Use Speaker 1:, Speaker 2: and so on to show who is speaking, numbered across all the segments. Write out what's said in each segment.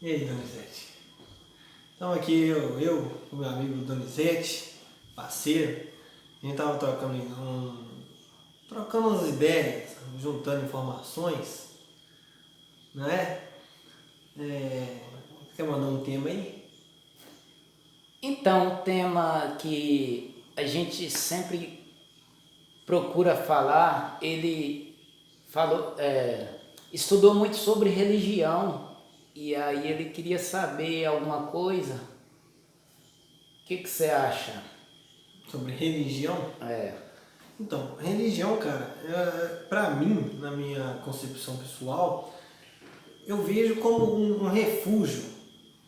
Speaker 1: E aí, Donizete? Então aqui eu com meu amigo Donizete, parceiro, a gente tava trocando umas ideias, juntando informações, não é? Quer mandar um tema aí?
Speaker 2: Então, o tema que a gente sempre procura falar, ele falou, estudou muito sobre religião e aí ele queria saber alguma coisa. O que você acha?
Speaker 1: Sobre religião?
Speaker 2: É,
Speaker 1: Então, religião, cara, pra mim, na minha concepção pessoal, eu vejo como um refúgio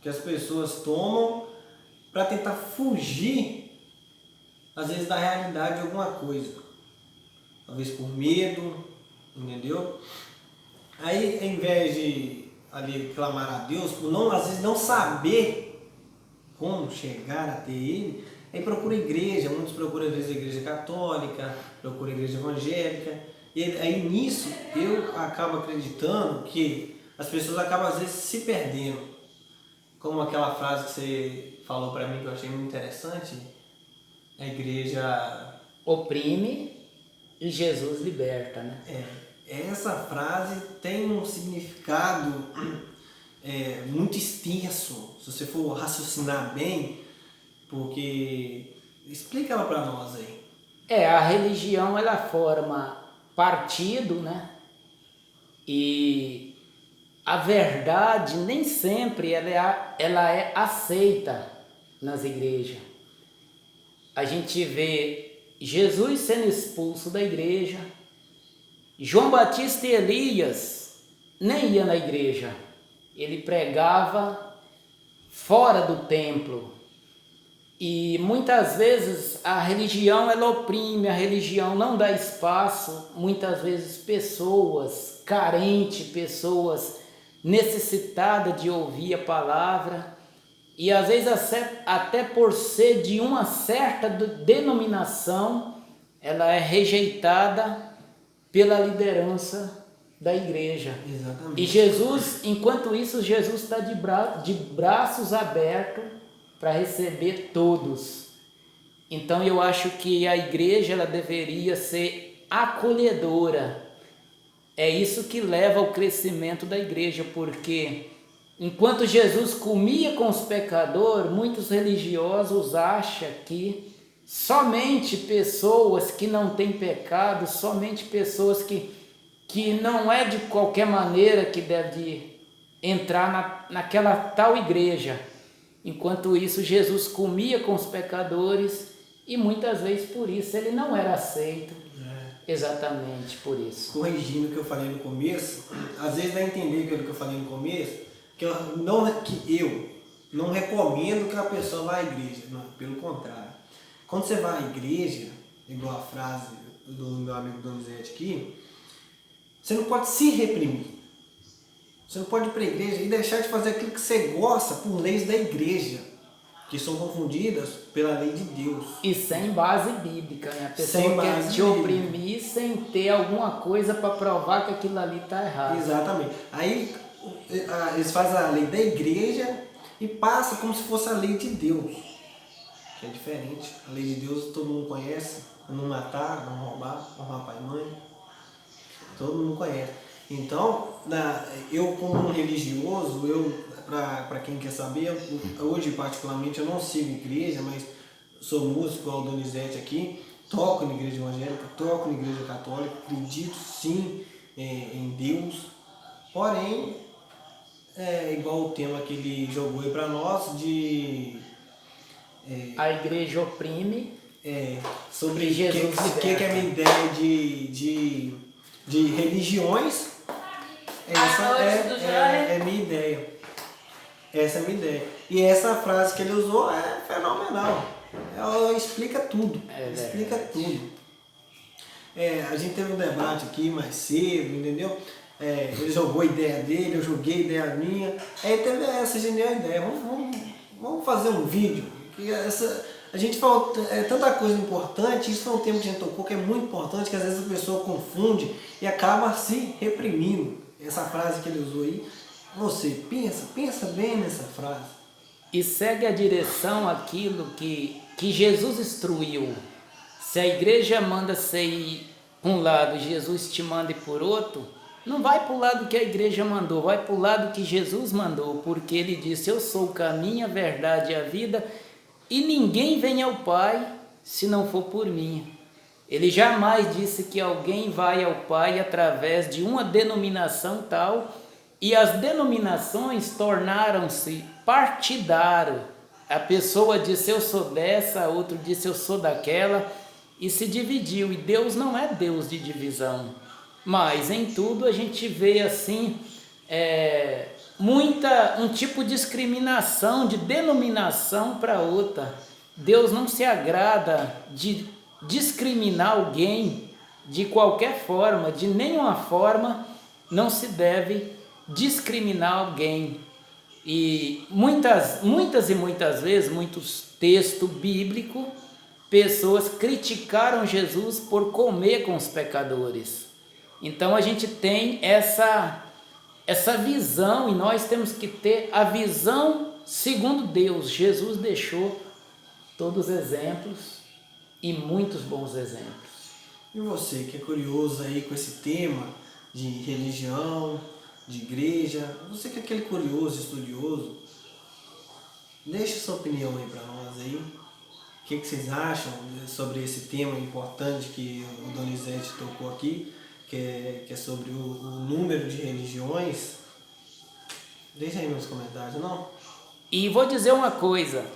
Speaker 1: que as pessoas tomam para tentar fugir, às vezes, da realidade de alguma coisa. Talvez por medo, entendeu? Aí, em vez de ali clamar a Deus, por não, às vezes não saber como chegar até Ele, aí procura igreja, muitos procuram às vezes a igreja católica, procuram a igreja evangélica, e aí nisso eu acabo acreditando que as pessoas acabam às vezes se perdendo. Como aquela frase que você falou para mim que eu achei muito interessante, a igreja
Speaker 2: oprime e Jesus liberta, né?
Speaker 1: essa frase tem um significado muito extenso, se você for raciocinar bem, porque explica ela para nós aí.
Speaker 2: A religião ela forma partido, né? E a verdade nem sempre ela é aceita nas igrejas. A gente vê Jesus sendo expulso da igreja, João Batista e Elias nem ia na igreja, ele pregava fora do templo. E muitas vezes a religião ela oprime, a religião não dá espaço, muitas vezes pessoas carentes, pessoas necessitadas de ouvir a palavra, e às vezes até por ser de uma certa denominação, ela é rejeitada pela liderança da igreja.
Speaker 1: Exatamente.
Speaker 2: E Jesus, enquanto isso, Jesus está de braços abertos para receber todos. Então eu acho que a igreja ela deveria ser acolhedora. É isso que leva ao crescimento da igreja, porque enquanto Jesus comia com os pecadores, muitos religiosos acham que somente pessoas que não têm pecado, somente pessoas que não é de qualquer maneira que deve entrar naquela tal igreja. Enquanto isso, Jesus comia com os pecadores e muitas vezes por isso ele não era aceito. Exatamente por isso.
Speaker 1: Corrigindo o que eu falei no começo, às vezes dá a entender aquilo que eu falei no começo, que eu não recomendo que a pessoa vá à igreja, não, pelo contrário. Quando você vai à igreja, igual a frase do meu amigo Donizete aqui, você não pode se reprimir. Você não pode ir para a igreja e deixar de fazer aquilo que você gosta por leis da igreja, que são confundidas pela lei de Deus.
Speaker 2: E sem base bíblica, né? A pessoa quer te oprimir sem ter alguma coisa para provar que aquilo ali está errado.
Speaker 1: Exatamente. Aí eles fazem a lei da igreja e passa como se fosse a lei de Deus, que é diferente. A lei de Deus todo mundo conhece: não matar, não roubar, honrar pai e mãe. Todo mundo conhece. Então, eu como um religioso, para quem quer saber, hoje particularmente eu não sigo igreja, mas sou músico, igual o Donizete aqui, toco na igreja evangélica, toco na igreja católica, acredito sim em Deus, porém, igual o tema que ele jogou aí para nós,
Speaker 2: a igreja oprime
Speaker 1: sobre
Speaker 2: e Jesus
Speaker 1: o que é a minha ideia de religiões. Essa é minha ideia. Essa é a minha ideia. E essa frase que ele usou é fenomenal. Ela explica tudo. Explica tudo. A gente teve um debate aqui mais cedo, entendeu? Ele jogou a ideia dele, eu joguei a ideia minha. Aí teve essa genial ideia. Vamos fazer um vídeo. A gente falou tanta coisa importante, isso foi um tema que a gente tocou que é muito importante, que às vezes a pessoa confunde e acaba se reprimindo. Essa frase que ele usou aí Você pensa bem nessa frase.
Speaker 2: E segue a direção aquilo que Jesus instruiu. Se a igreja manda você ir por um lado, Jesus te manda ir por outro, não vai para o lado que a igreja mandou, vai para o lado que Jesus mandou, porque ele disse: eu sou o caminho, a verdade e a vida, e ninguém vem ao Pai se não for por mim. Ele jamais disse que alguém vai ao Pai através de uma denominação tal, e as denominações tornaram-se partidário. A pessoa disse: eu sou dessa, a outro disse: eu sou daquela, e se dividiu. E Deus não é Deus de divisão, mas em tudo a gente vê assim um tipo de discriminação, de denominação para outra. Deus não se agrada de discriminar alguém de qualquer forma, de nenhuma forma não se deve discriminar alguém. E muitas vezes, muitos textos bíblicos, pessoas criticaram Jesus por comer com os pecadores. Então a gente tem essa visão, e nós temos que ter a visão segundo Deus. Jesus deixou todos os exemplos e muitos bons exemplos.
Speaker 1: E você que é curioso aí com esse tema de religião, de igreja, você que é aquele curioso, estudioso, deixa sua opinião aí para nós aí. O que vocês acham sobre esse tema importante que o Donizete tocou aqui, que é sobre o número de religiões? Deixa aí nos comentários, não?
Speaker 2: E vou dizer uma coisa: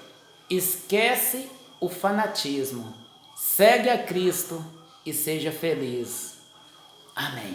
Speaker 2: esquece o fanatismo, segue a Cristo e seja feliz. Amém.